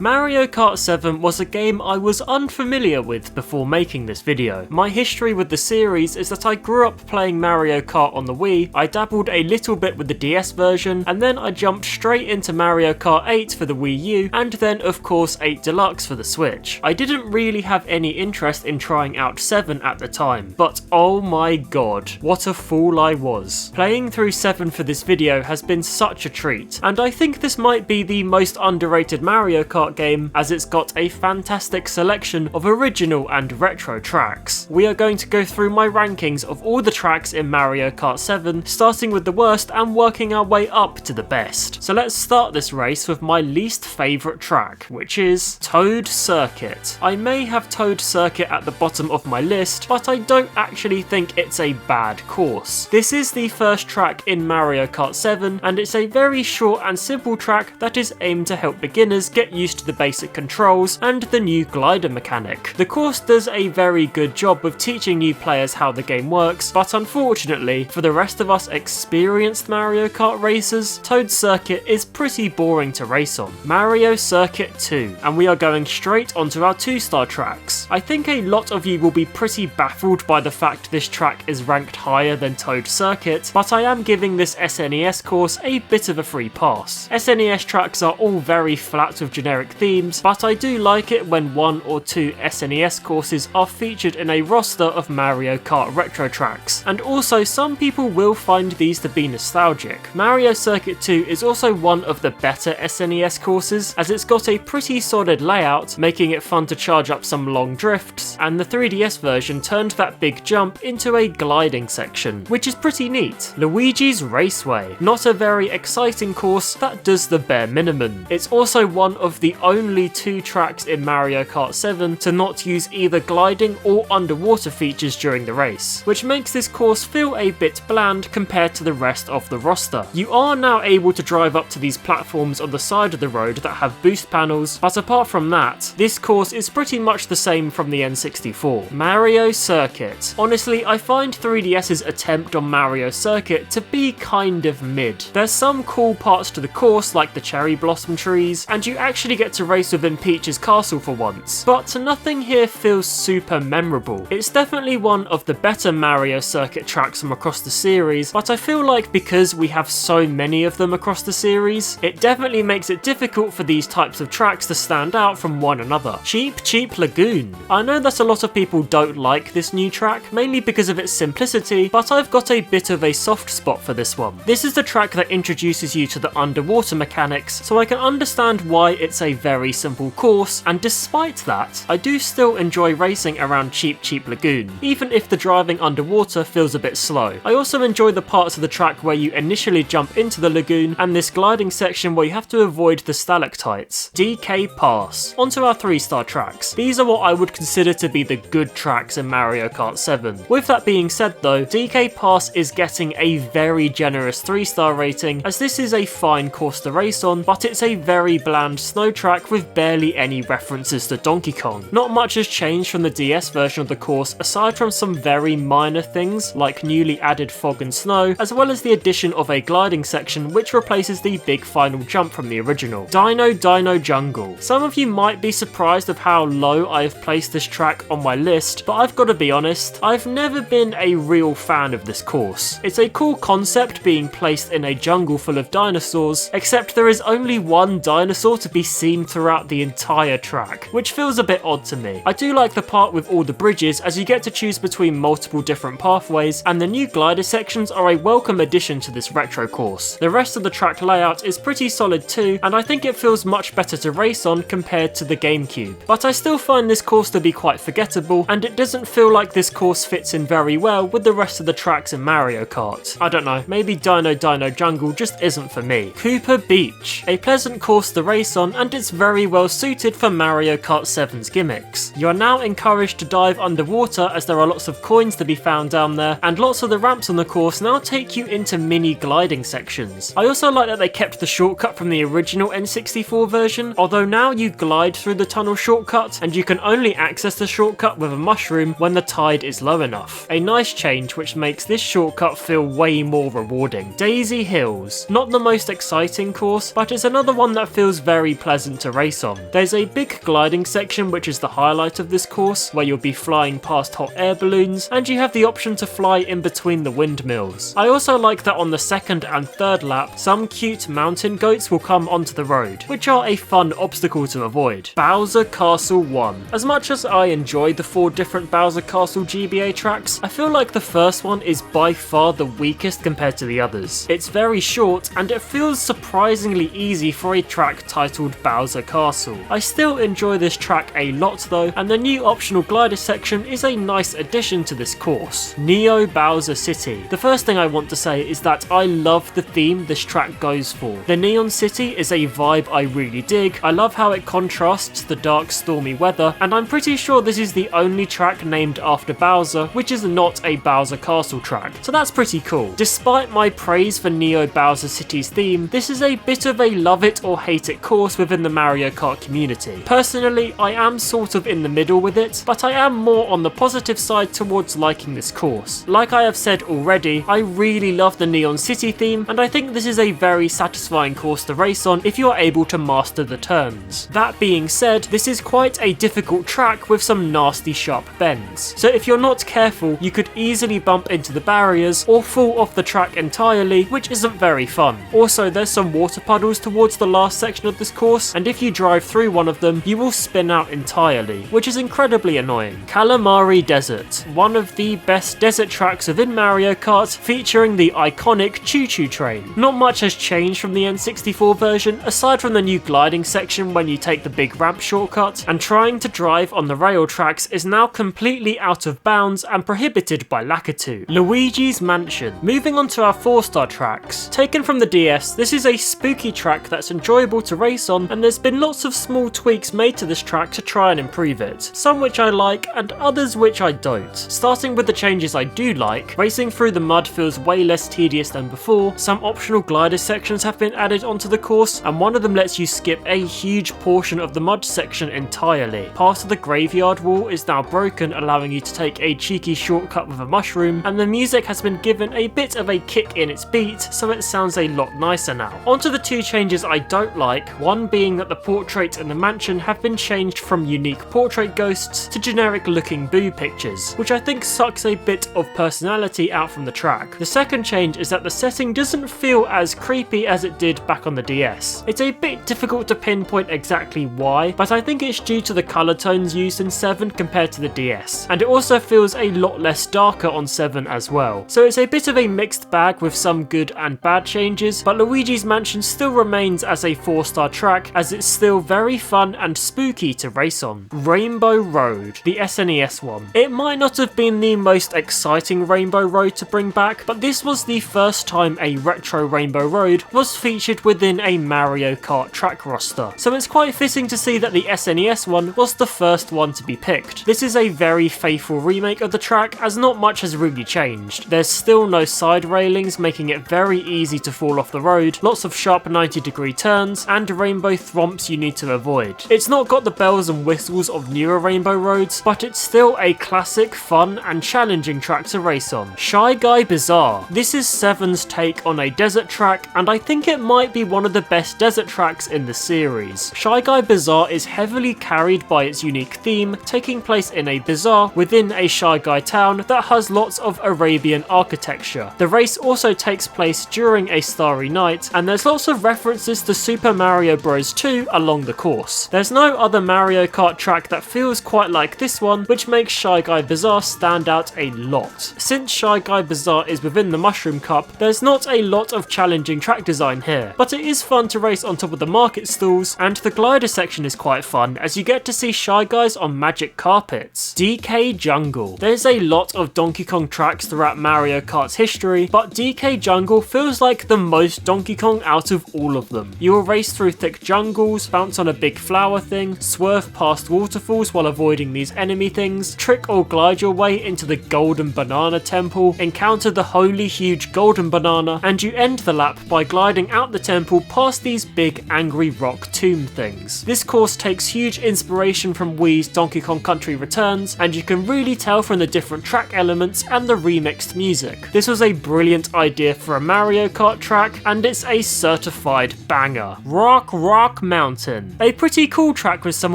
Mario Kart 7 was a game I was unfamiliar with before making this video. My history with the series is that I grew up playing Mario Kart on the Wii, I dabbled a little bit with the DS version, and then I jumped straight into Mario Kart 8 for the Wii U, and then of course 8 Deluxe for the Switch. I didn't really have any interest in trying out 7 at the time, but oh my god, what a fool I was. Playing through 7 for this video has been such a treat, and I think this might be the most underrated Mario Kart game, as it's got a fantastic selection of original and retro tracks. We are going to go through my rankings of all the tracks in Mario Kart 7, starting with the worst and working our way up to the best. So let's start this race with my least favourite track, which is Toad Circuit. I may have Toad Circuit at the bottom of my list, but I don't actually think it's a bad course. This is the first track in Mario Kart 7, and it's a very short and simple track that is aimed to help beginners get used to the basic controls and the new glider mechanic. The course does a very good job with teaching new players how the game works, but unfortunately, for the rest of us experienced Mario Kart racers, Toad Circuit is pretty boring to race on. Mario Circuit 2, and we are going straight onto our 2-star tracks. I think a lot of you will be pretty baffled by the fact this track is ranked higher than Toad Circuit, but I am giving this SNES course a bit of a free pass. SNES tracks are all very flat with generic themes, but I do like it when 1 or 2 SNES courses are featured in a roster of Mario Kart retro tracks, and also some people will find these to be nostalgic. Mario Circuit 2 is also one of the better SNES courses, as it's got a pretty solid layout, making it fun to charge up some long drifts, and the 3DS version turned that big jump into a gliding section, which is pretty neat. Luigi's Raceway, not a very exciting course that does the bare minimum. It's also one of the only 2 tracks in Mario Kart 7 to not use either gliding or underwater features during the race, which makes this course feel a bit bland compared to the rest of the roster. You are now able to drive up to these platforms on the side of the road that have boost panels, but apart from that, this course is pretty much the same from the N64. Mario Circuit. Honestly, I find 3DS's attempt on Mario Circuit to be kind of mid. There's some cool parts to the course like the cherry blossom trees, and you actually get to race within Peach's castle for once, but nothing here feels super memorable. It's definitely one of the better Mario Circuit tracks from across the series, but I feel like because we have so many of them across the series, it definitely makes it difficult for these types of tracks to stand out from one another. Cheep Lagoon. I know that a lot of people don't like this new track, mainly because of its simplicity, but I've got a bit of a soft spot for this one. This is the track that introduces you to the underwater mechanics, so I can understand why it's a very simple course, and despite that, I do still enjoy racing around Cheep Lagoon, even if the driving underwater feels a bit slow. I also enjoy the parts of the track where you initially jump into the lagoon, and this gliding section where you have to avoid the stalactites. DK Pass. Onto our 3-star tracks. These are what I would consider to be the good tracks in Mario Kart 7. With that being said though, DK Pass is getting a very generous 3-star rating, as this is a fine course to race on, but it's a very bland snow track with barely any references to Donkey Kong. Not much has changed from the DS version of the course aside from some very minor things like newly added fog and snow, as well as the addition of a gliding section which replaces the big final jump from the original. Dino Jungle. Some of you might be surprised of how low I have placed this track on my list, but I've got to be honest, I've never been a real fan of this course. It's a cool concept being placed in a jungle full of dinosaurs, except there is only one dinosaur to be seen throughout the entire track, which feels a bit odd to me. I do like the part with all the bridges, as you get to choose between multiple different pathways, and the new glider sections are a welcome addition to this retro course. The rest of the track layout is pretty solid too, and I think it feels much better to race on compared to the GameCube. But I still find this course to be quite forgettable, and it doesn't feel like this course fits in very well with the rest of the tracks in Mario Kart. I don't know, maybe Dino Jungle just isn't for me. Cooper Beach. A pleasant course to race on, and it's very well suited for Mario Kart 7's gimmicks. You are now encouraged to dive underwater, as there are lots of coins to be found down there, and lots of the ramps on the course now take you into mini gliding sections. I also like that they kept the shortcut from the original N64 version, although now you glide through the tunnel shortcut, and you can only access the shortcut with a mushroom when the tide is low enough. A nice change which makes this shortcut feel way more rewarding. Daisy Hills. Not the most exciting course, but it's another one that feels very pleasant pleasant to race on. There's a big gliding section which is the highlight of this course, where you'll be flying past hot air balloons, and you have the option to fly in between the windmills. I also like that on the second and third lap, some cute mountain goats will come onto the road, which are a fun obstacle to avoid. Bowser Castle 1. As much as I enjoy the 4 different Bowser Castle GBA tracks, I feel like the first one is by far the weakest compared to the others. It's very short, and it feels surprisingly easy for a track titled Bowser Castle. I still enjoy this track a lot though, and the new optional glider section is a nice addition to this course. Neo Bowser City. The first thing I want to say is that I love the theme this track goes for. The Neon City is a vibe I really dig. I love how it contrasts the dark stormy weather, and I'm pretty sure this is the only track named after Bowser which is not a Bowser Castle track, so that's pretty cool. Despite my praise for Neo Bowser City's theme, this is a bit of a love it or hate it course within the Mario Kart community. Personally, I am sort of in the middle with it, but I am more on the positive side towards liking this course. Like I have said already, I really love the Neon City theme, and I think this is a very satisfying course to race on if you are able to master the turns. That being said, this is quite a difficult track with some nasty sharp bends, so if you're not careful, you could easily bump into the barriers or fall off the track entirely, which isn't very fun. Also, there's some water puddles towards the last section of this course, and if you drive through one of them, you will spin out entirely, which is incredibly annoying. Calamari Desert. One of the best desert tracks within Mario Kart, featuring the iconic Choo Choo Train. Not much has changed from the N64 version, aside from the new gliding section when you take the big ramp shortcut, and trying to drive on the rail tracks is now completely out of bounds and prohibited by Lakitu. Luigi's Mansion. Moving on to our 4-star tracks. Taken from the DS, this is a spooky track that's enjoyable to race on, and there's been lots of small tweaks made to this track to try and improve it. Some which I like and others which I don't. Starting with the changes I do like, racing through the mud feels way less tedious than before, some optional glider sections have been added onto the course, and one of them lets you skip a huge portion of the mud section entirely. Part of the graveyard wall is now broken, allowing you to take a cheeky shortcut with a mushroom, and the music has been given a bit of a kick in its beat, so it sounds a lot nicer now. Onto the 2 changes I don't like, one being that the portraits in the mansion have been changed from unique portrait ghosts to generic looking boo pictures, which I think sucks a bit of personality out from the track. The second change is that the setting doesn't feel as creepy as it did back on the DS. It's a bit difficult to pinpoint exactly why, but I think it's due to the colour tones used in 7 compared to the DS, and it also feels a lot less darker on 7 as well. So it's a bit of a mixed bag with some good and bad changes, but Luigi's Mansion still remains as a 4-star track, as it's still very fun and spooky to race on. Rainbow Road, the SNES one. It might not have been the most exciting Rainbow Road to bring back, but this was the first time a retro Rainbow Road was featured within a Mario Kart track roster, so it's quite fitting to see that the SNES one was the first one to be picked. This is a very faithful remake of the track, as not much has really changed. There's still no side railings, making it very easy to fall off the road, lots of sharp 90-degree turns, and rainbow thwomps you need to avoid. It's not got the bells and whistles of newer Rainbow Roads, but it's still a classic, fun, and challenging track to race on. Shy Guy Bazaar. This is 7's take on a desert track, and I think it might be one of the best desert tracks in the series. Shy Guy Bazaar is heavily carried by its unique theme, taking place in a bazaar within a Shy Guy town that has lots of Arabian architecture. The race also takes place during a starry night, and there's lots of references to Super Mario Bros. 2 along the course. There's no other Mario Kart track that feels quite like this one, which makes Shy Guy Bazaar stand out a lot. Since Shy Guy Bazaar is within the Mushroom Cup, there's not a lot of challenging track design here, but it is fun to race on top of the market stalls, and the glider section is quite fun as you get to see Shy Guys on magic carpets. DK Jungle. There's a lot of Donkey Kong tracks throughout Mario Kart's history, but DK Jungle feels like the most Donkey Kong out of all of them. You will race through thick jungles, bounce on a big flower thing, swerve past waterfalls while avoiding these enemy things, trick or glide your way into the Golden Banana Temple, encounter the holy huge Golden Banana, and you end the lap by gliding out the temple past these big angry rock tomb things. This course takes huge inspiration from Wii's Donkey Kong Country Returns, and you can really tell from the different track elements and the remixed music. This was a brilliant idea for a Mario Kart track, and it's a certified banger. Rock, rock, Rock Mountain. A pretty cool track with some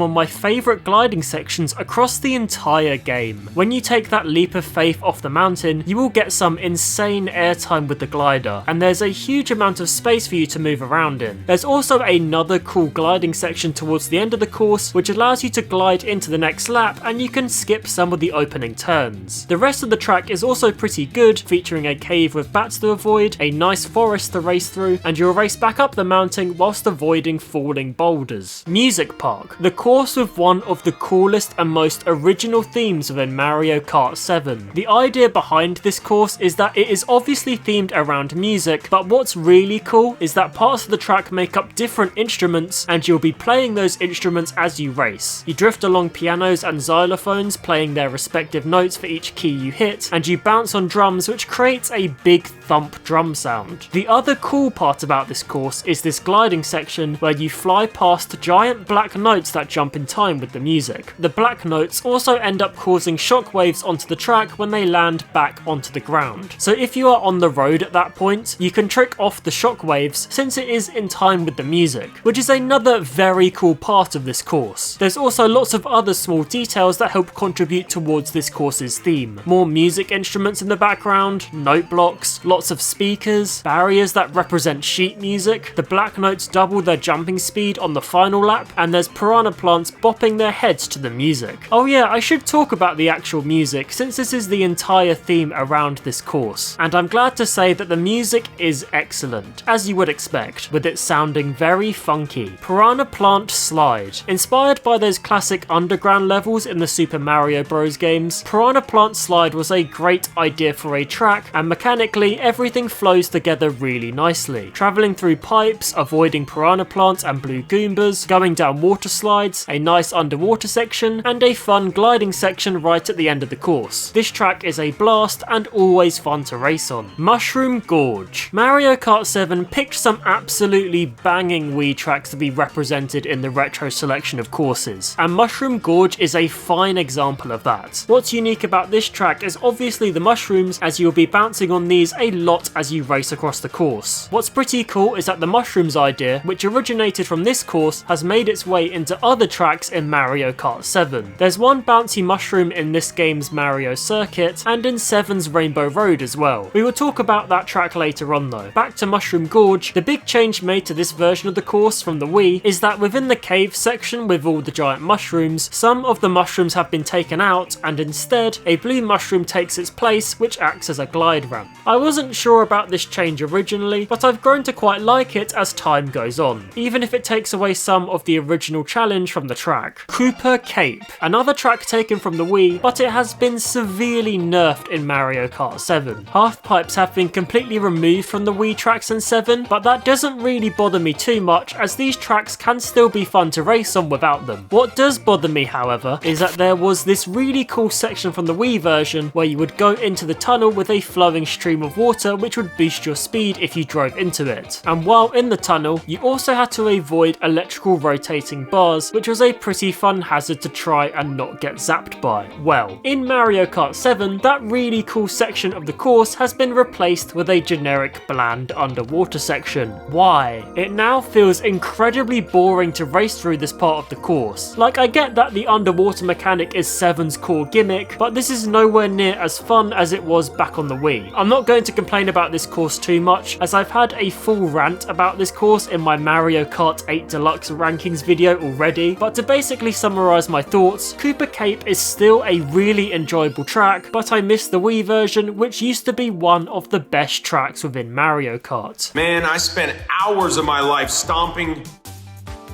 of my favourite gliding sections across the entire game. When you take that leap of faith off the mountain, you will get some insane airtime with the glider, and there's a huge amount of space for you to move around in. There's also another cool gliding section towards the end of the course, which allows you to glide into the next lap, and you can skip some of the opening turns. The rest of the track is also pretty good, featuring a cave with bats to avoid, a nice forest to race through, and you'll race back up the mountain whilst avoiding falling boulders. Music Park, the course with one of the coolest and most original themes within Mario Kart 7. The idea behind this course is that it is obviously themed around music, but what's really cool is that parts of the track make up different instruments, and you'll be playing those instruments as you race. You drift along pianos and xylophones, playing their respective notes for each key you hit, and you bounce on drums, which creates a big thump drum sound. The other cool part about this course is this gliding section where you fly past giant black notes that jump in time with the music. The black notes also end up causing shockwaves onto the track when they land back onto the ground. So if you are on the road at that point, you can trick off the shockwaves since it is in time with the music, which is another very cool part of this course. There's also lots of other small details that help contribute towards this course's theme. More music instruments in the background, note blocks, lots of speakers, barriers that represent sheet music, the black notes double their jumping speed on the final lap, and there's piranha plants bopping their heads to the music. Oh yeah, I should talk about the actual music since this is the entire theme around this course, and I'm glad to say that the music is excellent, as you would expect, with it sounding very funky. Piranha Plant Slide. Inspired by those classic underground levels in the Super Mario Bros. Games, Piranha Plant Slide was a great idea for a track, and mechanically everything flows together really nicely. Travelling through pipes, avoiding piranha plants and blue Goombas, going down water slides, a nice underwater section, and a fun gliding section right at the end of the course. This track is a blast and always fun to race on. Mushroom Gorge. Mario Kart 7 picked some absolutely banging Wii tracks to be represented in the retro selection of courses, and Mushroom Gorge is a fine example of that. What's unique about this track is obviously the mushrooms, as you'll be bouncing on these a lot as you race across the course. What's pretty cool is that the mushrooms idea, which originated from this course, has made its way into other tracks in Mario Kart 7. There's one bouncy mushroom in this game's Mario Circuit, and in 7's Rainbow Road as well. We will talk about that track later on though. Back to Mushroom Gorge, the big change made to this version of the course from the Wii is that within the cave section with all the giant mushrooms, some of the mushrooms have been taken out, and instead a blue mushroom takes its place, which acts as a glide ramp. I wasn't sure about this change originally, but I've grown to quite like it as time goes on, even if it takes away some of the original challenge from the track. Koopa Cape. Another track taken from the Wii, but it has been severely nerfed in Mario Kart 7. Half pipes have been completely removed from the Wii tracks in 7, but that doesn't really bother me too much, as these tracks can still be fun to race on without them. What does bother me, however, is that there was this really cool section from the Wii version where you would go into the tunnel with a flowing stream of water which would boost your speed if you drove into it. And while in the tunnel, you also had to avoid electrical rotating bars, which was a pretty fun hazard to try and not get zapped by. Well, in Mario Kart 7, that really cool section of the course has been replaced with a generic bland underwater section. Why? It now feels incredibly boring to race through this part of the course. Like, I get that the underwater mechanic is 7's core gimmick, but this is nowhere near as fun as it was back on the Wii. I'm not going to complain about this course too much, as I've had a full rant about this course in my Mario Kart 8 Deluxe rankings video already, but to basically summarise my thoughts, Koopa Cape is still a really enjoyable track, but I miss the Wii version, which used to be one of the best tracks within Mario Kart. Man, I spent hours of my life stomping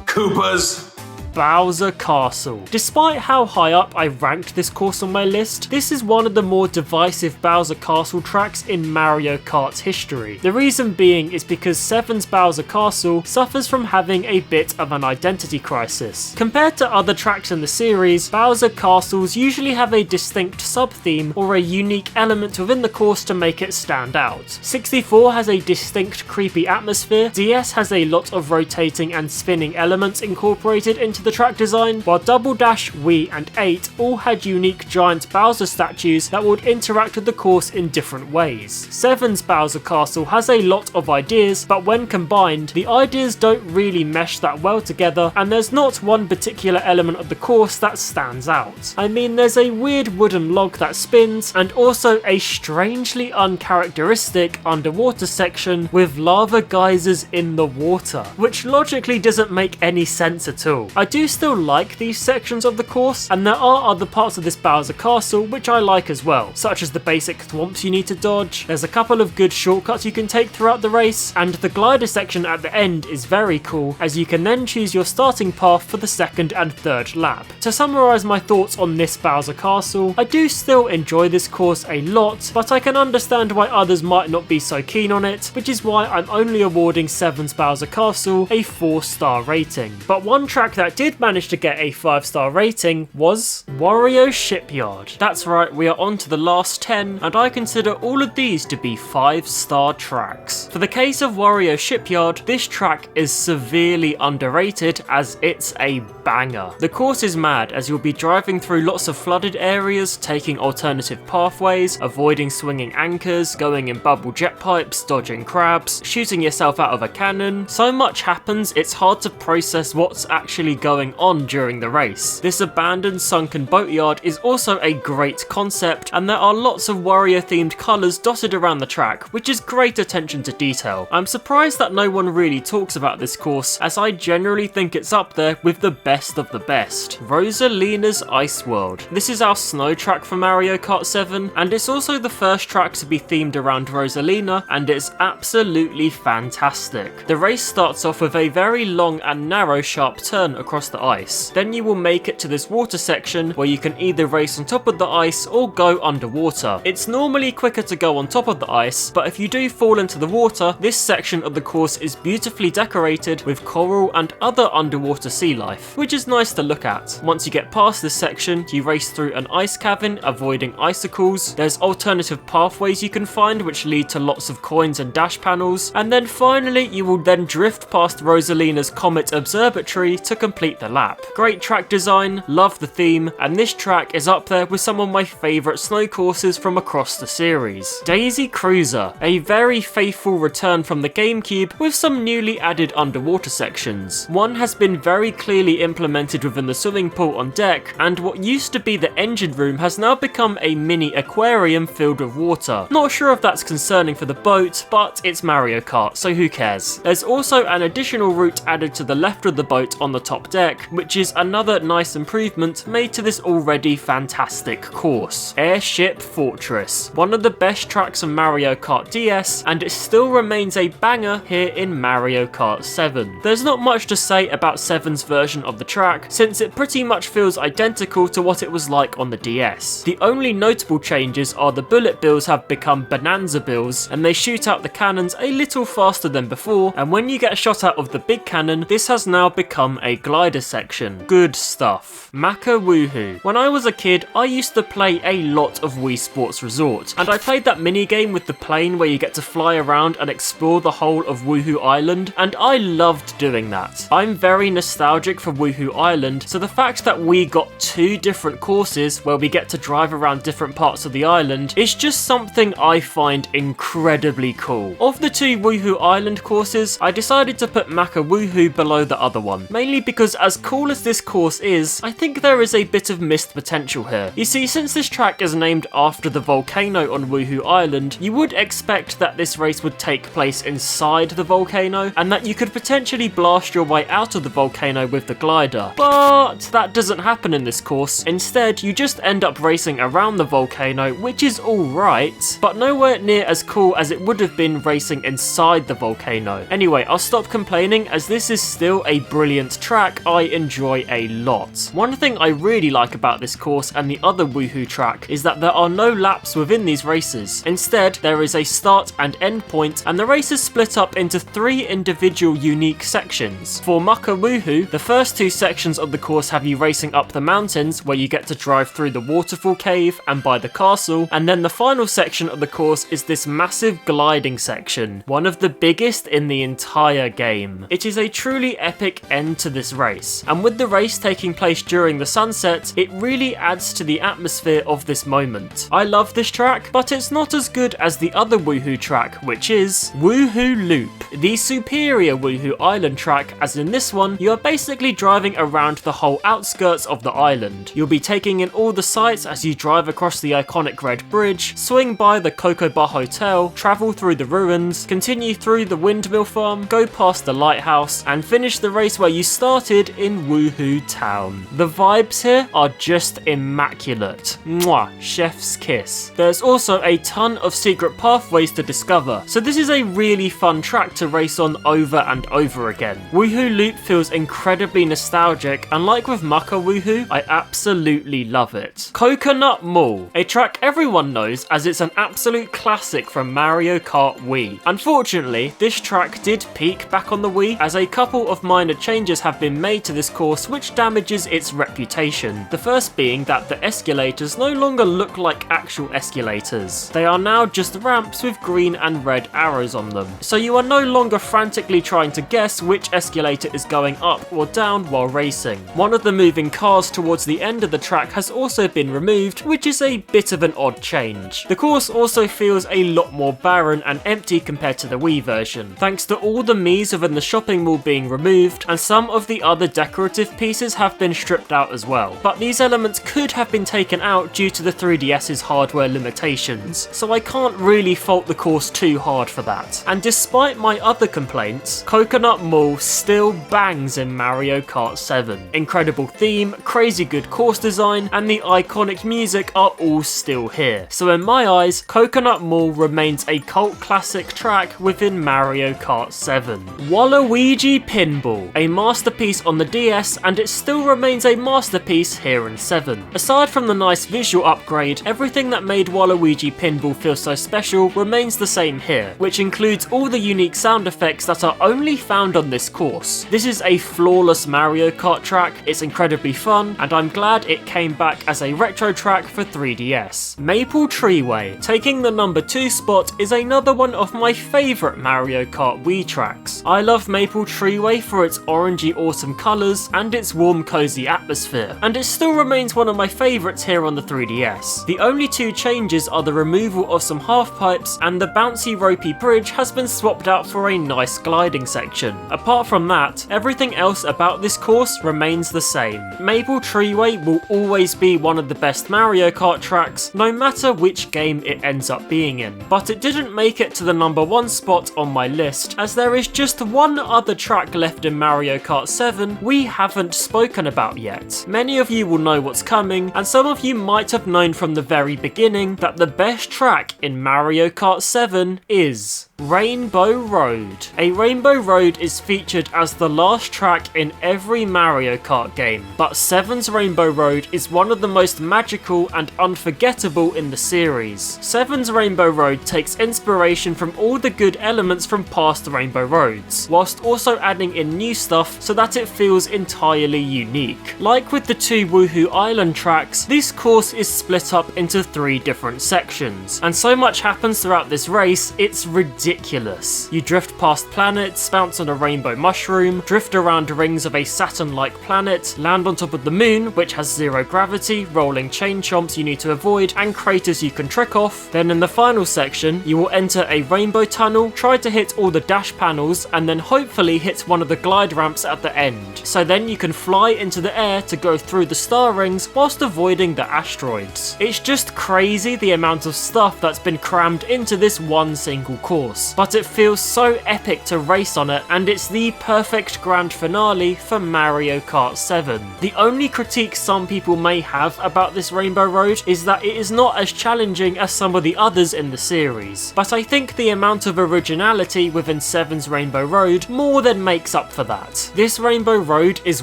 Koopas. Bowser Castle. Despite how high up I ranked this course on my list, this is one of the more divisive Bowser Castle tracks in Mario Kart's history. The reason being is because 7's Bowser Castle suffers from having a bit of an identity crisis. Compared to other tracks in the series, Bowser Castles usually have a distinct sub-theme or a unique element within the course to make it stand out. 64 has a distinct creepy atmosphere, DS has a lot of rotating and spinning elements incorporated into to the track design, while Double Dash, Wii and 8 all had unique giant Bowser statues that would interact with the course in different ways. 7's Bowser Castle has a lot of ideas, but when combined, the ideas don't really mesh that well together, and there's not one particular element of the course that stands out. I mean, there's a weird wooden log that spins, and also a strangely uncharacteristic underwater section with lava geysers in the water, which logically doesn't make any sense at all. I do still like these sections of the course, and there are other parts of this Bowser Castle which I like as well, such as the basic thwomps you need to dodge. There's a couple of good shortcuts you can take throughout the race, and the glider section at the end is very cool, as you can then choose your starting path for the second and third lap. To summarise my thoughts on this Bowser Castle, I do still enjoy this course a lot, but I can understand why others might not be so keen on it, which is why I'm only awarding 7's Bowser Castle a 4-star rating. But one track that did manage to get a 5-star rating was Wario Shipyard. That's right, we are on to the last 10, and I consider all of these to be 5-star tracks. For the case of Wario Shipyard, this track is severely underrated as it's a banger. The course is mad, as you'll be driving through lots of flooded areas, taking alternative pathways, avoiding swinging anchors, going in bubble jet pipes, dodging crabs, shooting yourself out of a cannon. So much happens, it's hard to process what's actually going on during the race. This abandoned sunken boatyard is also a great concept, and there are lots of Wario themed colours dotted around the track, which is great attention to detail. I'm surprised that no one really talks about this course, as I generally think it's up there with the best of the best. Rosalina's Ice World. This is our snow track for Mario Kart 7, and it's also the first track to be themed around Rosalina, and it's absolutely fantastic. The race starts off with a very long and narrow sharp turn across the ice. Then you will make it to this water section where you can either race on top of the ice or go underwater. It's normally quicker to go on top of the ice, but if you do fall into the water, this section of the course is beautifully decorated with coral and other underwater sea life, which is nice to look at. Once you get past this section, you race through an ice cavern, avoiding icicles. There's alternative pathways you can find which lead to lots of coins and dash panels, and then finally you will then drift past Rosalina's Comet Observatory to complete the lap. Great track design, love the theme, and this track is up there with some of my favourite snow courses from across the series. Daisy Cruiser, a very faithful return from the GameCube with some newly added underwater sections. One has been very clearly implemented within the swimming pool on deck, and what used to be the engine room has now become a mini aquarium filled with water. Not sure if that's concerning for the boat, but it's Mario Kart, so who cares. There's also an additional route added to the left of the boat on the top deck, which is another nice improvement made to this already fantastic course. Airship Fortress, one of the best tracks on Mario Kart DS, and it still remains a banger here in Mario Kart 7. There's not much to say about 7's version of the track, since it pretty much feels identical to what it was like on the DS. The only notable changes are the bullet bills have become bonanza bills, and they shoot out the cannons a little faster than before, and when you get shot out of the big cannon, this has now become a glider section. Good stuff. Maka Woohoo. When I was a kid, I used to play a lot of Wii Sports Resort, and I played that minigame with the plane where you get to fly around and explore the whole of Woohoo Island, and I loved doing that. I'm very nostalgic for Woohoo Island, so the fact that we got 2 different courses where we get to drive around different parts of the island is just something I find incredibly cool. Of the 2 Woohoo Island courses, I decided to put Maka Woohoo below the other one, mainly because as cool as this course is, I think there is a bit of missed potential here. You see, since this track is named after the volcano on Woohoo Island, you would expect that this race would take place inside the volcano, and that you could potentially blast your way out of the volcano with the glider. But that doesn't happen in this course. Instead, you just end up racing around the volcano, which is alright, but nowhere near as cool as it would have been racing inside the volcano. Anyway, I'll stop complaining, as this is still a brilliant track I enjoy a lot. One thing I really like about this course and the other Woohoo track is that there are no laps within these races. Instead, there is a start and end point, and the race is split up into 3 individual unique sections. For Maka Woohoo, the first 2 sections of the course have you racing up the mountains, where you get to drive through the waterfall cave and by the castle, and then the final section of the course is this massive gliding section, one of the biggest in the entire game. It is a truly epic end to this race. race. And with the race taking place during the sunset, it really adds to the atmosphere of this moment. I love this track, but it's not as good as the other Woohoo track, which is Woohoo Loop, the superior Woohoo Island track, as in this one, you are basically driving around the whole outskirts of the island. You'll be taking in all the sights as you drive across the iconic red bridge, swing by the Cocoa Bar Hotel, travel through the ruins, continue through the windmill farm, go past the lighthouse, and finish the race where you started in Woohoo Town. The vibes here are just immaculate. Mwah, chef's kiss. There's also a ton of secret pathways to discover, so this is a really fun track to race on over and over again. Woohoo Loop feels incredibly nostalgic, and like with Mucka Woohoo, I absolutely love it. Coconut Mall, a track everyone knows as it's an absolute classic from Mario Kart Wii. Unfortunately, this track did peak back on the Wii, as a couple of minor changes have been made to this course which damages its reputation. The first being that the escalators no longer look like actual escalators. They are now just ramps with green and red arrows on them, so you are no longer frantically trying to guess which escalator is going up or down while racing. One of the moving cars towards the end of the track has also been removed, which is a bit of an odd change. The course also feels a lot more barren and empty compared to the Wii version, thanks to all the Miis within the shopping mall being removed, and some of the other decorative pieces have been stripped out as well. But these elements could have been taken out due to the 3DS's hardware limitations, so I can't really fault the course too hard for that. And despite my other complaints, Coconut Mall still bangs in Mario Kart 7. Incredible theme, crazy good course design, and the iconic music are all still here. So in my eyes, Coconut Mall remains a cult classic track within Mario Kart 7. Waluigi Pinball, a masterpiece on the DS, and it still remains a masterpiece here in 7. Aside from the nice visual upgrade, everything that made Waluigi Pinball feel so special remains the same here, which includes all the unique sound effects that are only found on this course. This is a flawless Mario Kart track, it's incredibly fun, and I'm glad it came back as a retro track for 3DS. Maple Treeway, taking the number 2 spot, is another one of my favourite Mario Kart Wii tracks. I love Maple Treeway for its orangey autumn colours and its warm cozy atmosphere, and it still remains one of my favourites here on the 3DS. The only two changes are the removal of some half pipes, and the bouncy ropey bridge has been swapped out for a nice gliding section. Apart from that, everything else about this course remains the same. Maple Treeway will always be one of the best Mario Kart tracks, no matter which game it ends up being in. But it didn't make it to the number 1 spot on my list, as there is just one other track left in Mario Kart 7 we haven't spoken about yet. Many of you will know what's coming, and some of you might have known from the very beginning that the best track in Mario Kart 7 is Rainbow Road. A Rainbow Road is featured as the last track in every Mario Kart game, but 7's Rainbow Road is one of the most magical and unforgettable in the series. 7's Rainbow Road takes inspiration from all the good elements from past Rainbow Roads, whilst also adding in new stuff so that it feels entirely unique. Like with the 2 Woohoo Island tracks, this course is split up into 3 different sections, and so much happens throughout this race, it's ridiculous. You drift past planets, bounce on a rainbow mushroom, drift around rings of a Saturn-like planet, land on top of the moon, which has 0 gravity, rolling chain chomps you need to avoid, and craters you can trick off. Then in the final section, you will enter a rainbow tunnel, try to hit all the dash panels, and then hopefully hit one of the glide ramps at the end. So then you can fly into the air to go through the star rings whilst avoiding the asteroids. It's just crazy the amount of stuff that's been crammed into this one single course. But it feels so epic to race on it, and it's the perfect grand finale for Mario Kart 7. The only critique some people may have about this Rainbow Road is that it is not as challenging as some of the others in the series, but I think the amount of originality within 7's Rainbow Road more than makes up for that. This Rainbow Road is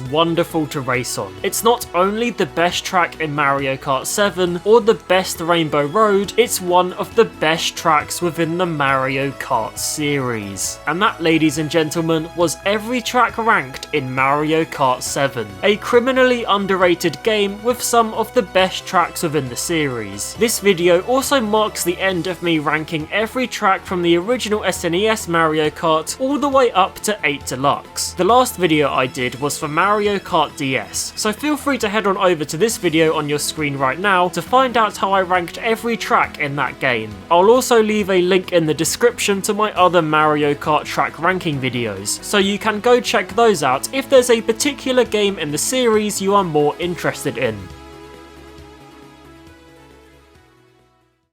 wonderful to race on. It's not only the best track in Mario Kart 7 or the best Rainbow Road, it's one of the best tracks within the Mario Kart series. And that, ladies and gentlemen, was every track ranked in Mario Kart 7, a criminally underrated game with some of the best tracks within the series. This video also marks the end of me ranking every track from the original SNES Mario Kart all the way up to 8 Deluxe. The last video I did was for Mario Kart DS, so feel free to head on over to this video on your screen right now to find out how I ranked every track in that game. I'll also leave a link in the description to my other Mario Kart track ranking videos, so you can go check those out if there's a particular game in the series you are more interested in.